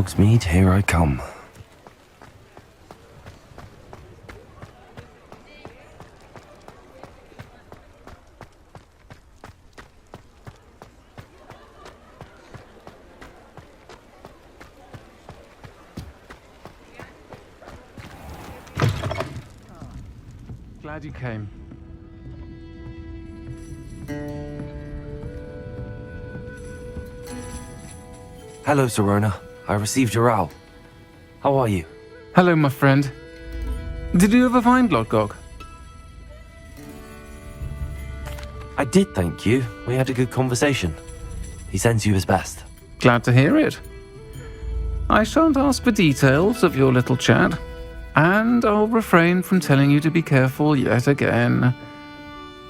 Hogsmeade, here I come. Glad you came. Hello, Serona. I received your owl. How are you? Hello, my friend. Did you ever find Lodgok? I did, thank you. We had a good conversation. He sends you his best. Glad to hear it. I shan't ask for details of your little chat, and I'll refrain from telling you to be careful yet again.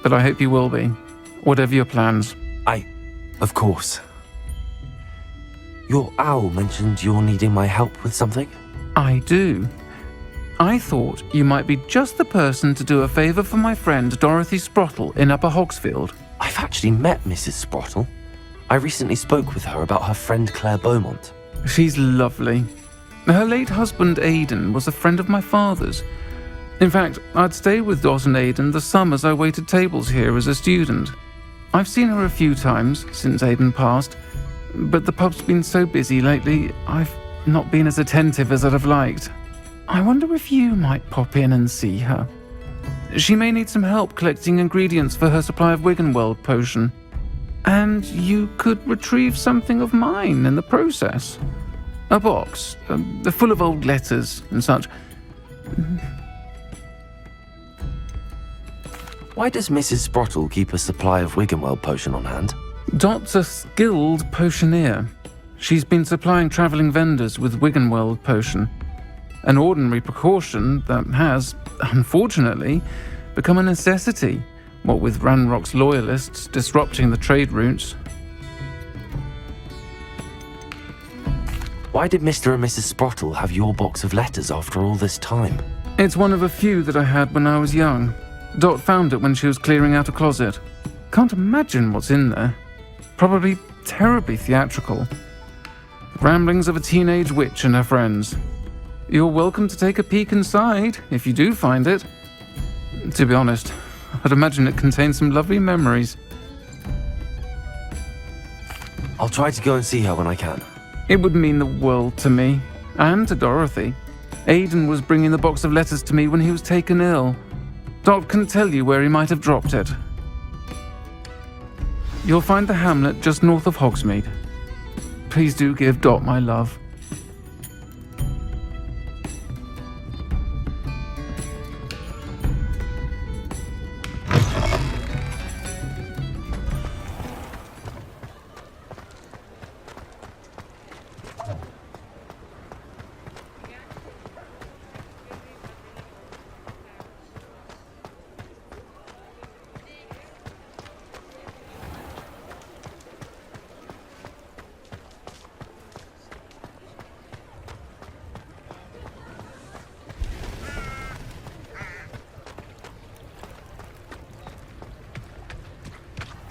But I hope you will be, whatever your plans. Of course. Your owl mentioned you're needing my help with something? I do. I thought you might be just the person to do a favour for my friend Dorothy Sprottle in Upper Hogsfield. I've actually met Mrs. Sprottle. I recently spoke with her about her friend Claire Beaumont. She's lovely. Her late husband Aidan was a friend of my father's. In fact, I'd stayed with Dot and Aidan the summers I waited tables here as a student. I've seen her a few times since Aidan passed, but the pub's been so busy lately, I've not been as attentive as I'd have liked. I wonder if you might pop in and see her. She may need some help collecting ingredients for her supply of Wiggenweld potion. And you could retrieve something of mine in the process. A box, full of old letters and such. Why does Mrs. Sprottle keep a supply of Wiggenweld potion on hand? Dot's a skilled potioneer. She's been supplying travelling vendors with Wiggenweld potion. An ordinary precaution that has, unfortunately, become a necessity, what with Ranrock's loyalists disrupting the trade routes. Why did Mr. and Mrs. Sprottle have your box of letters after all this time? It's one of a few that I had when I was young. Dot found it when she was clearing out a closet. Can't imagine what's in there. Probably terribly theatrical. Ramblings of a teenage witch and her friends. You're welcome to take a peek inside, if you do find it. To be honest, I'd imagine it contains some lovely memories. I'll try to go and see her when I can. It would mean the world to me, and to Dorothy. Aidan was bringing the box of letters to me when he was taken ill. Dot can tell you where he might have dropped it. You'll find the hamlet just north of Hogsmeade. Please do give Dot my love.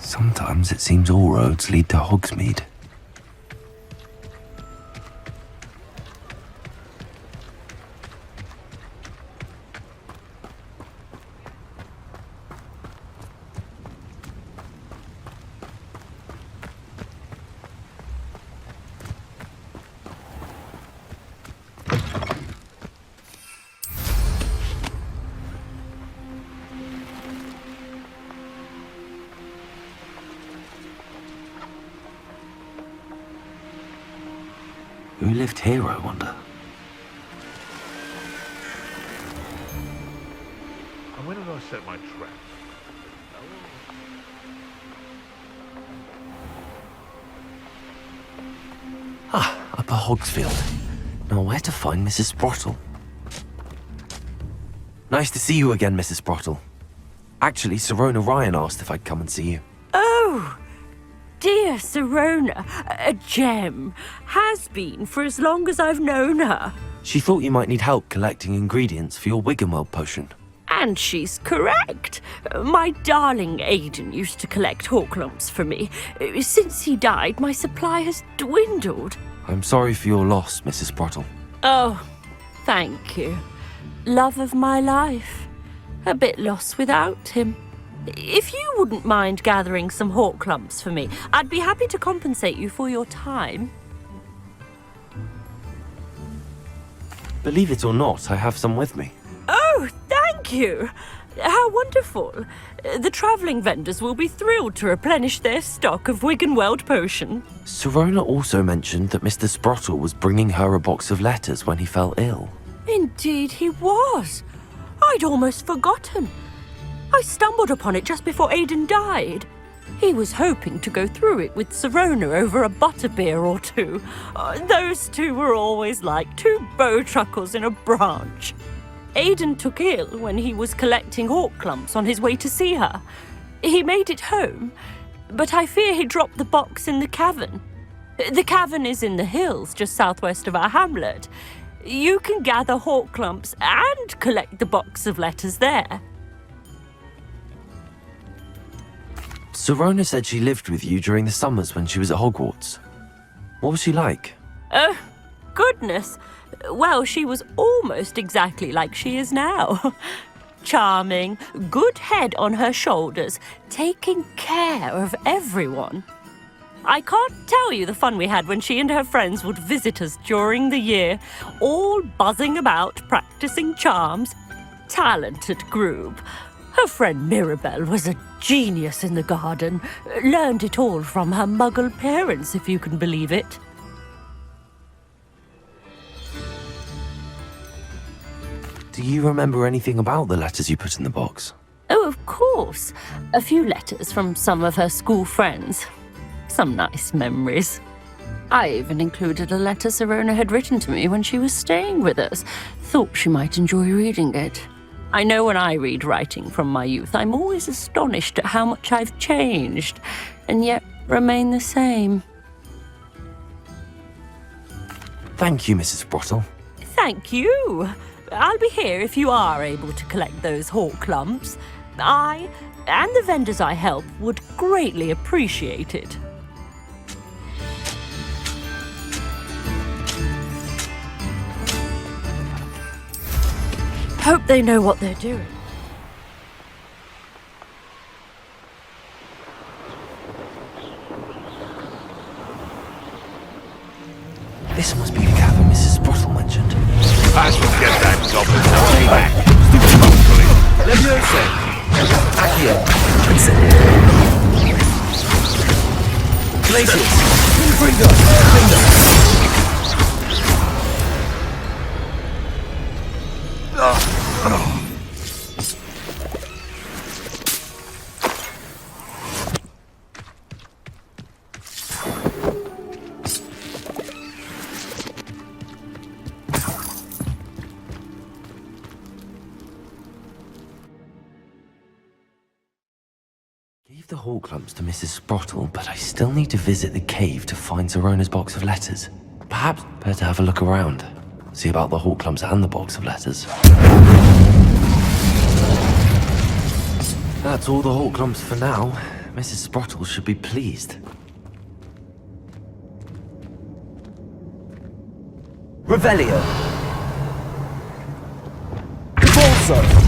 Sometimes it seems all roads lead to Hogsmeade. Who lived here, I wonder? And when did I set my trap? Upper Hogsfield. Now where to find Mrs. Sprottle? Nice to see you again, Mrs. Sprottle. Actually, Serona Ryan asked if I'd come and see you. Oh, dear Serona, a gem. Has been for as long as I've known her. She thought you might need help collecting ingredients for your Wiggenweld potion. And she's correct. My darling Aidan used to collect Horcruxes for me. Since he died, my supply has dwindled. I'm sorry for your loss, Mrs. Sprottle. Oh, thank you. Love of my life. A bit lost without him. If you wouldn't mind gathering some Horcruxes for me, I'd be happy to compensate you for your time. Believe it or not, I have some with me. Oh, thank you. How wonderful. The travelling vendors will be thrilled to replenish their stock of Wiggenweld potion. Sirona also mentioned that Mr. Sprottle was bringing her a box of letters when he fell ill. Indeed he was. I'd almost forgotten. I stumbled upon it just before Aidan died. He was hoping to go through it with Sirona over a butterbeer or two. Those two were always like two bowtruckles in a branch. Aidan took ill when he was collecting Horcruxes on his way to see her. He made it home, but I fear he dropped the box in the cavern. The cavern is in the hills just southwest of our hamlet. You can gather Horcruxes and collect the box of letters there. Sirona said she lived with you during the summers when she was at Hogwarts. What was she like? Goodness. Well, she was almost exactly like she is now. Charming, good head on her shoulders, taking care of everyone. I can't tell you the fun we had when she and her friends would visit us during the year, all buzzing about, practicing charms. Talented group. Her friend Mirabelle was a genius in the garden. Learned it all from her muggle parents, if you can believe it. Do you remember anything about the letters you put in the box? Oh, of course. A few letters from some of her school friends. Some nice memories. I even included a letter Sirona had written to me when she was staying with us. Thought she might enjoy reading it. I know when I read writing from my youth, I'm always astonished at how much I've changed, and yet remain the same. Thank you, Mrs. Sprottle. Thank you. I'll be here if you are able to collect those Horcruxes. I, and the vendors I help, would greatly appreciate it. Hope they know what they're doing. This must be the cavern Mrs. Sprottle mentioned. I shall get that goblin payback. Leviosa! Accio! Glacius! Inbringer! Gave the Horcruxes to Mrs. Sprottle, but I still need to visit the cave to find Sirona's box of letters. Perhaps better have a look around. See about the Horcruxes and the box of letters. That's all the Horcruxes for now. Mrs. Sprottle should be pleased. Revelio. Revolves.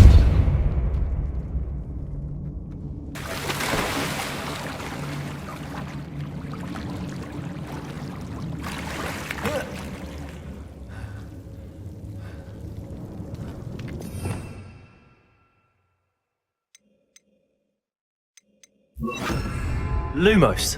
Lumos!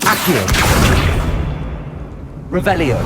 Accio. Revelio.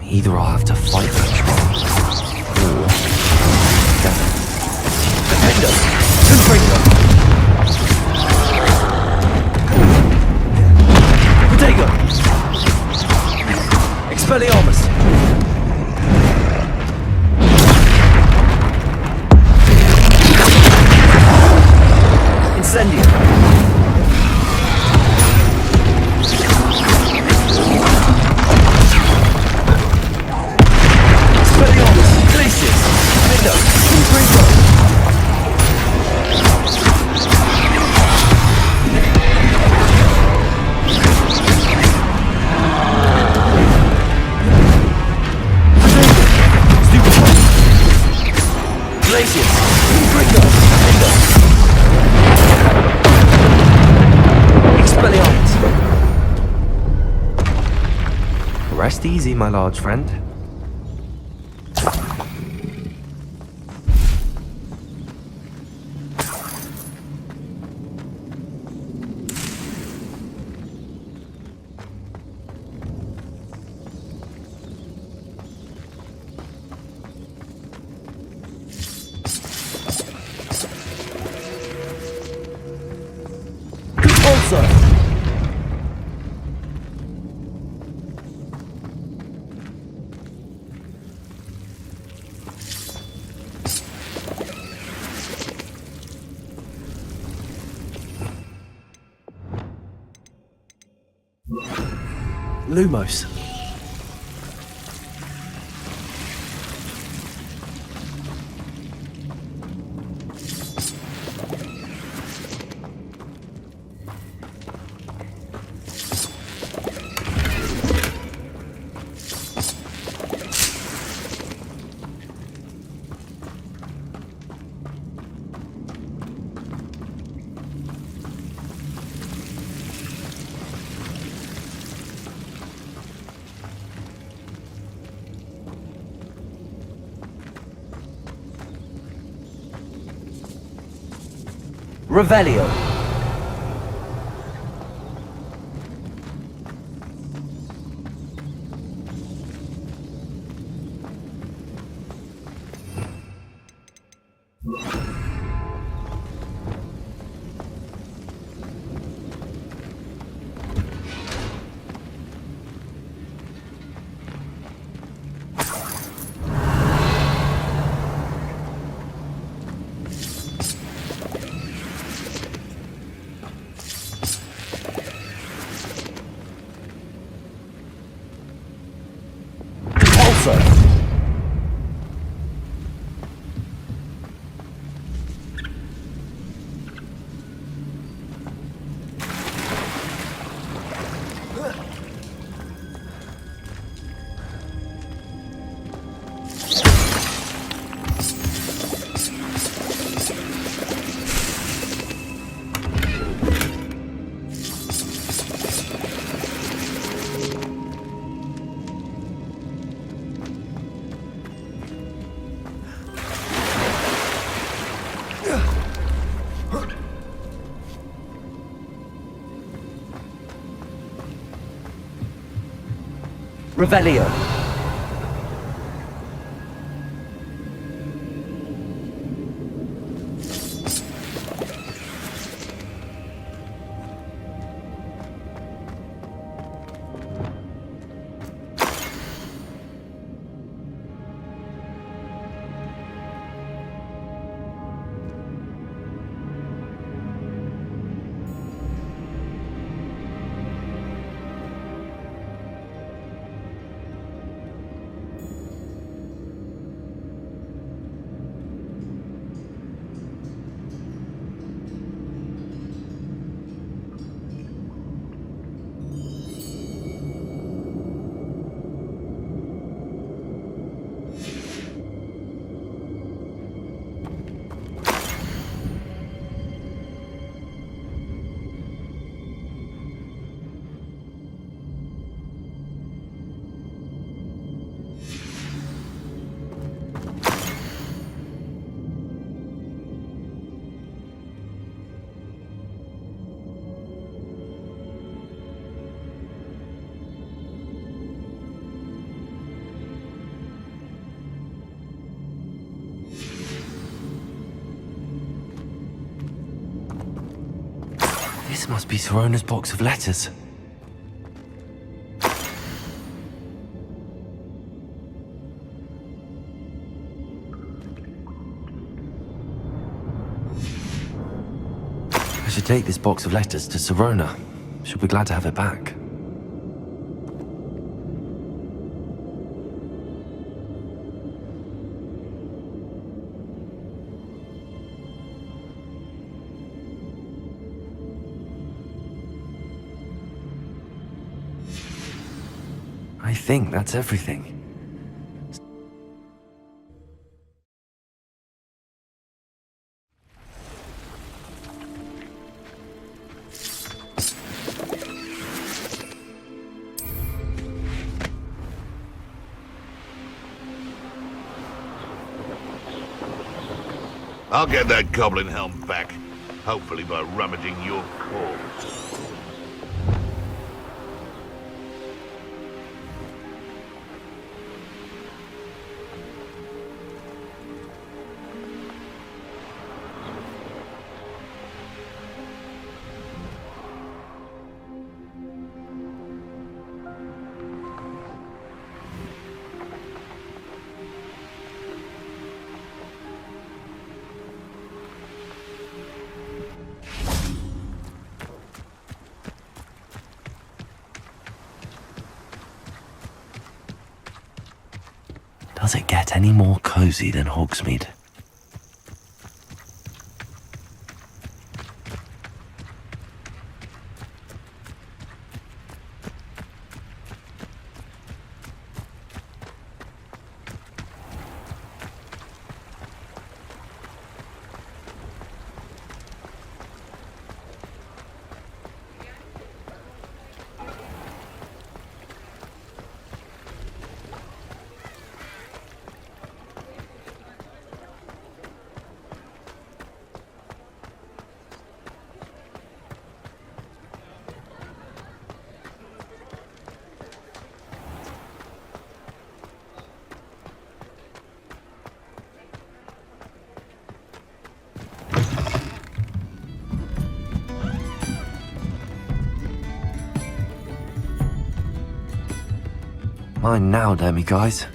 Either I'll have to fight for control, or... Defender. Confringo. Protego. Expelliarmus. Incendio. Expelliarmus. Glacius. Defender. Confringo. Glacius! Confringo! Defender! Expelliarmus! Rest easy, my large friend. Also! Lumos. Revelio. Also. Revelio. This must be Sorona's box of letters. I should take this box of letters to Sirona. She'll be glad to have it back. I think that's everything. I'll get that goblin helm back. Hopefully by rummaging your corpse. Does it get any more cozy than Hogsmeade? Mine now, damn you guys.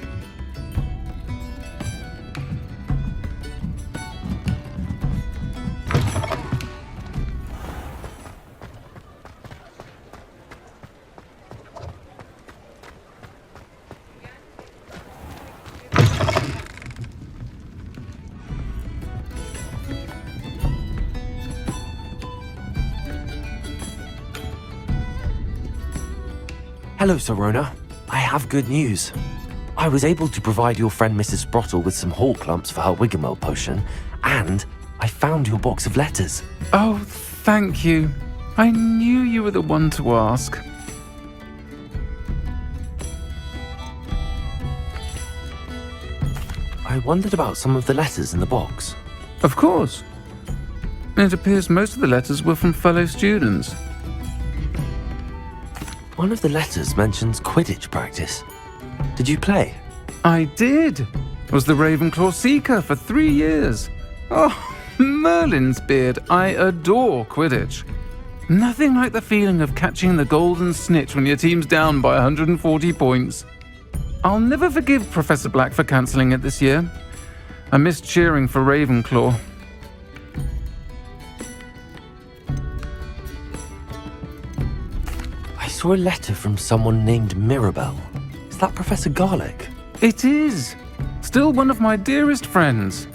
Hello, Sirona. I have good news. I was able to provide your friend Mrs. Sprottle with some Horcruxes for her Wiggenweld potion, and I found your box of letters. Oh, thank you. I knew you were the one to ask. I wondered about some of the letters in the box. Of course. It appears most of the letters were from fellow students. One of the letters mentions Quidditch practice. Did you play? I did. Was the Ravenclaw Seeker for 3 years. Oh, Merlin's beard. I adore Quidditch. Nothing like the feeling of catching the golden snitch when your team's down by 140 points. I'll never forgive Professor Black for cancelling it this year. I missed cheering for Ravenclaw. I saw a letter from someone named Mirabelle. Is that Professor Garlick? It is. Still one of my dearest friends.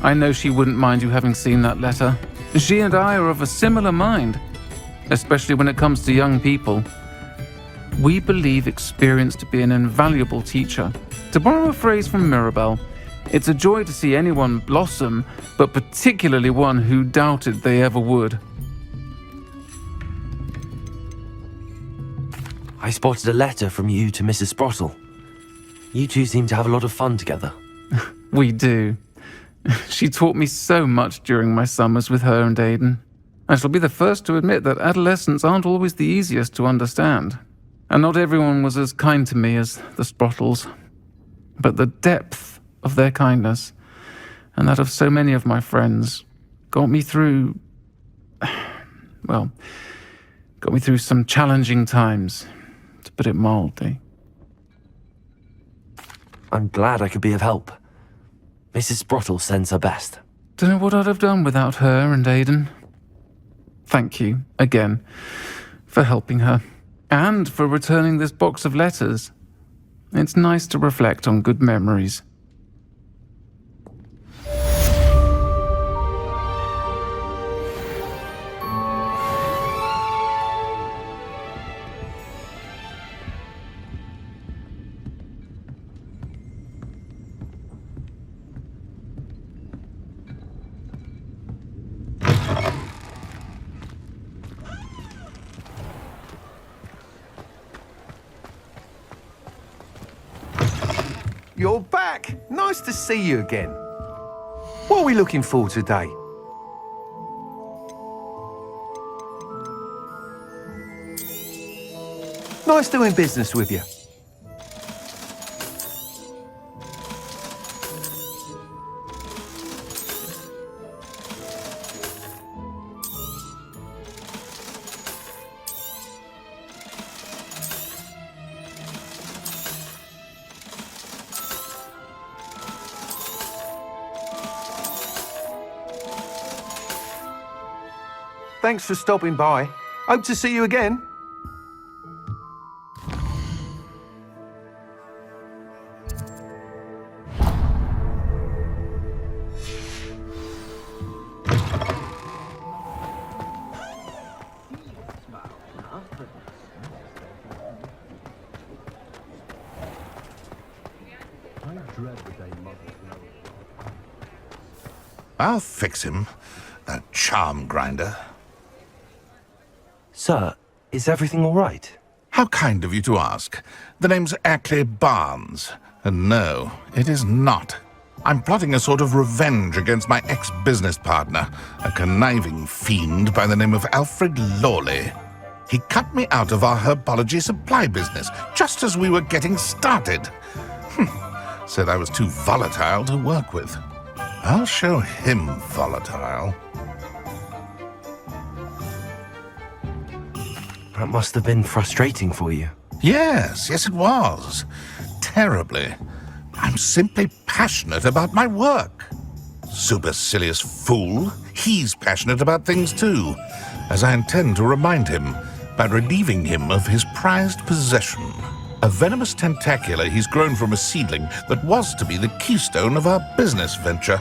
I know she wouldn't mind you having seen that letter. She and I are of a similar mind, especially when it comes to young people. We believe experience to be an invaluable teacher. To borrow a phrase from Mirabelle, it's a joy to see anyone blossom, but particularly one who doubted they ever would. I spotted a letter from you to Mrs. Sprottle. You two seem to have a lot of fun together. We do. She taught me so much during my summers with her and Aiden. I shall be the first to admit that adolescents aren't always the easiest to understand. And not everyone was as kind to me as the Sprottles. But the depth of their kindness, and that of so many of my friends, got me through well, got me through some challenging times, to put it mildly. I'm glad I could be of help. Mrs. Sprottle sends her best. Don't know what I'd have done without her and Aidan. Thank you, again, for helping her, and for returning this box of letters. It's nice to reflect on good memories. You're back! Nice to see you again. What are we looking for today? Nice doing business with you. Thanks for stopping by. Hope to see you again. I'll fix him, that charm grinder. Sir, is everything all right? How kind of you to ask. The name's Ackley Barnes, and no, it is not. I'm plotting a sort of revenge against my ex-business partner, a conniving fiend by the name of Alfred Lawley. He cut me out of our herbology supply business just as we were getting started. Said I was too volatile to work with. I'll show him volatile. That must have been frustrating for you. Yes, it was. Terribly. I'm simply passionate about my work. Supercilious fool. He's passionate about things too, as I intend to remind him by relieving him of his prized possession. A venomous tentacular he's grown from a seedling that was to be the keystone of our business venture.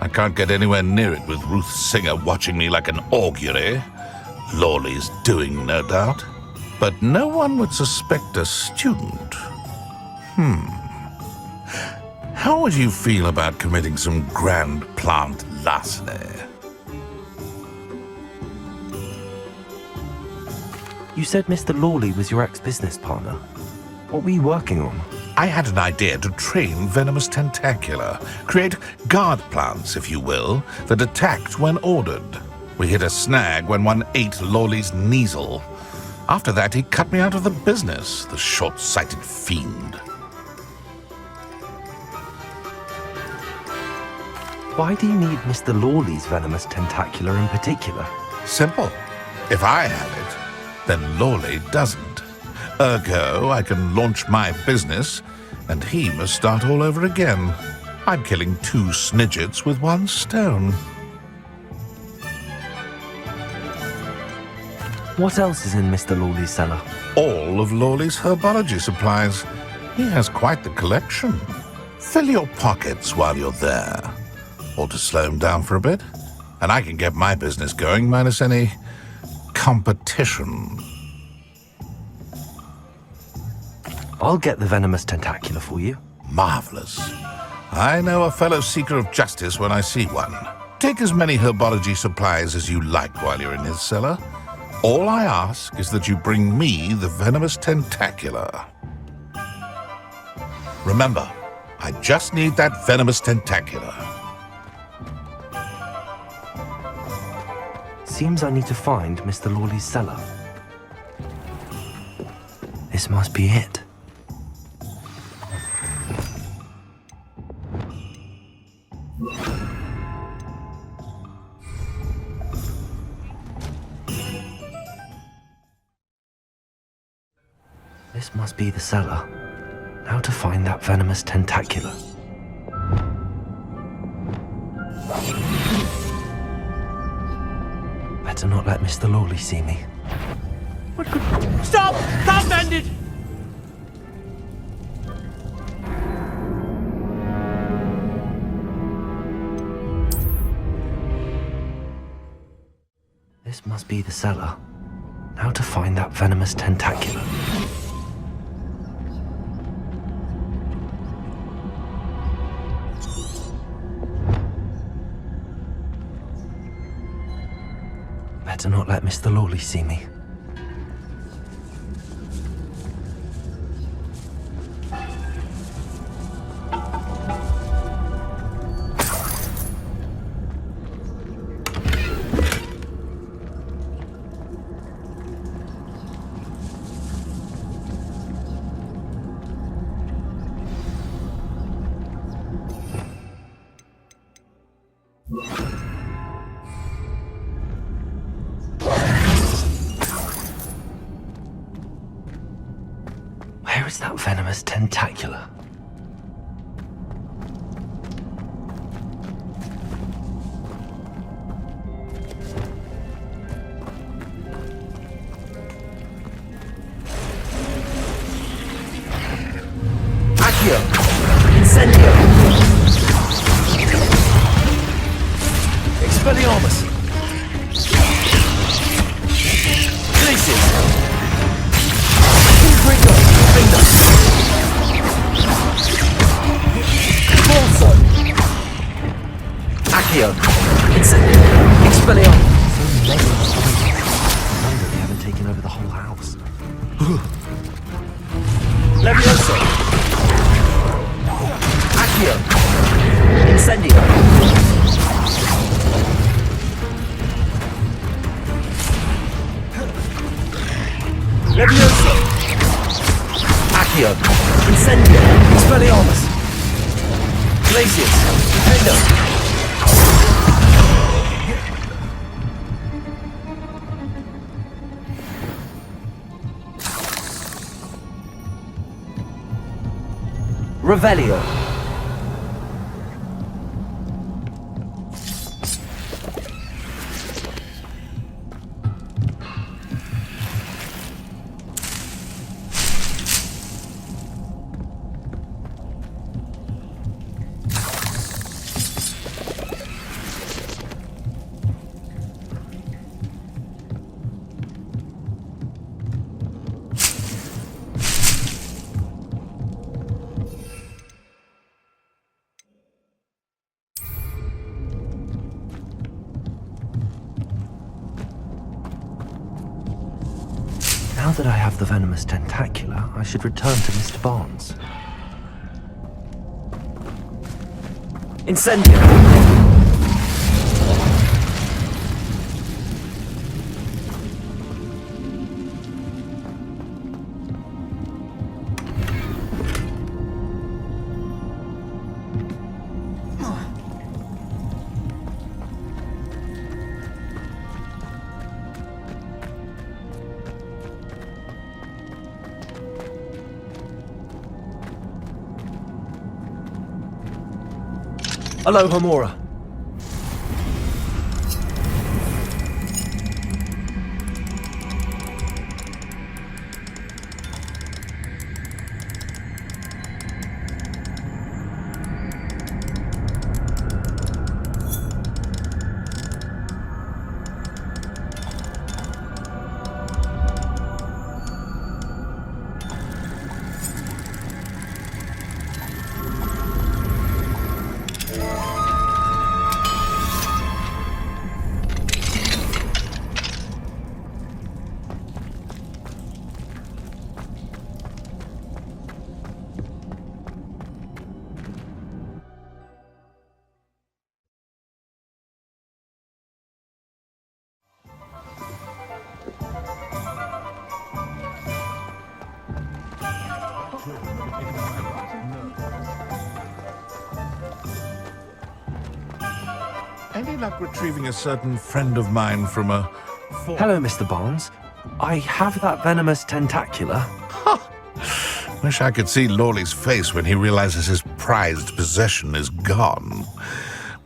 I can't get anywhere near it with Ruth Singer watching me like an augury. Lawley's doing, no doubt. But no one would suspect a student. How would you feel about committing some grand plant larceny? You said Mr. Lawley was your ex-business partner. What were you working on? I had an idea to train venomous tentacula, create guard plants, if you will, that attacked when ordered. We hit a snag when one ate Lawley's Kneasel. After that, he cut me out of the business, the short-sighted fiend. Why do you need Mr. Lawley's venomous tentacular in particular? Simple. If I have it, then Lawley doesn't. Ergo, I can launch my business, and he must start all over again. I'm killing two snidgets with one stone. What else is in Mr. Lawley's cellar? All of Lawley's herbology supplies. He has quite the collection. Fill your pockets while you're there. Or to slow him down for a bit. And I can get my business going minus any competition. I'll get the venomous tentacular for you. Marvelous. I know a fellow seeker of justice when I see one. Take as many herbology supplies as you like while you're in his cellar. All I ask is that you bring me the venomous tentacular. Remember, I just need that venomous tentacular. Seems I need to find Mr. Lawley's cellar. This must be it. This must be the cellar. Now to find that venomous tentacula. Better not let Mr. Lawley see me. Stop! Confounded! This must be the cellar. Now to find that venomous tentacula. Better not let Mr. Lawley see me. Where is that venomous tentacula? Accio! Incendio! Expelliarmus! Glacius! Intrigo! Finger! Corso! Accio! Incendio! Expelliarmus! Wonder they haven't taken over the whole house. Levioso! Accio! Incendio! Levioso! Accio! Incendio! Expelliarmus! Glacius! Defender! Revelio! Now that I have the venomous tentacula, I should return to Mr. Barnes. Incendio! Aloha Mora. Any luck retrieving a certain friend of mine from a... Hello, Mr. Barnes. I have that venomous tentacula. Ha! Wish I could see Lawley's face when he realizes his prized possession is gone.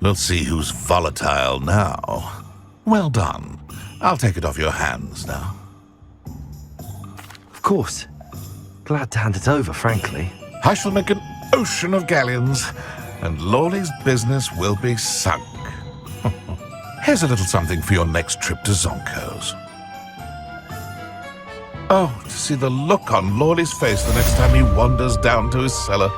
We'll see who's volatile now. Well done. I'll take it off your hands now. Of course. Glad to hand it over, frankly. I shall make an ocean of galleons, and Lawley's business will be sunk. Here's a little something for your next trip to Zonko's. Oh, to see the look on Lawley's face the next time he wanders down to his cellar.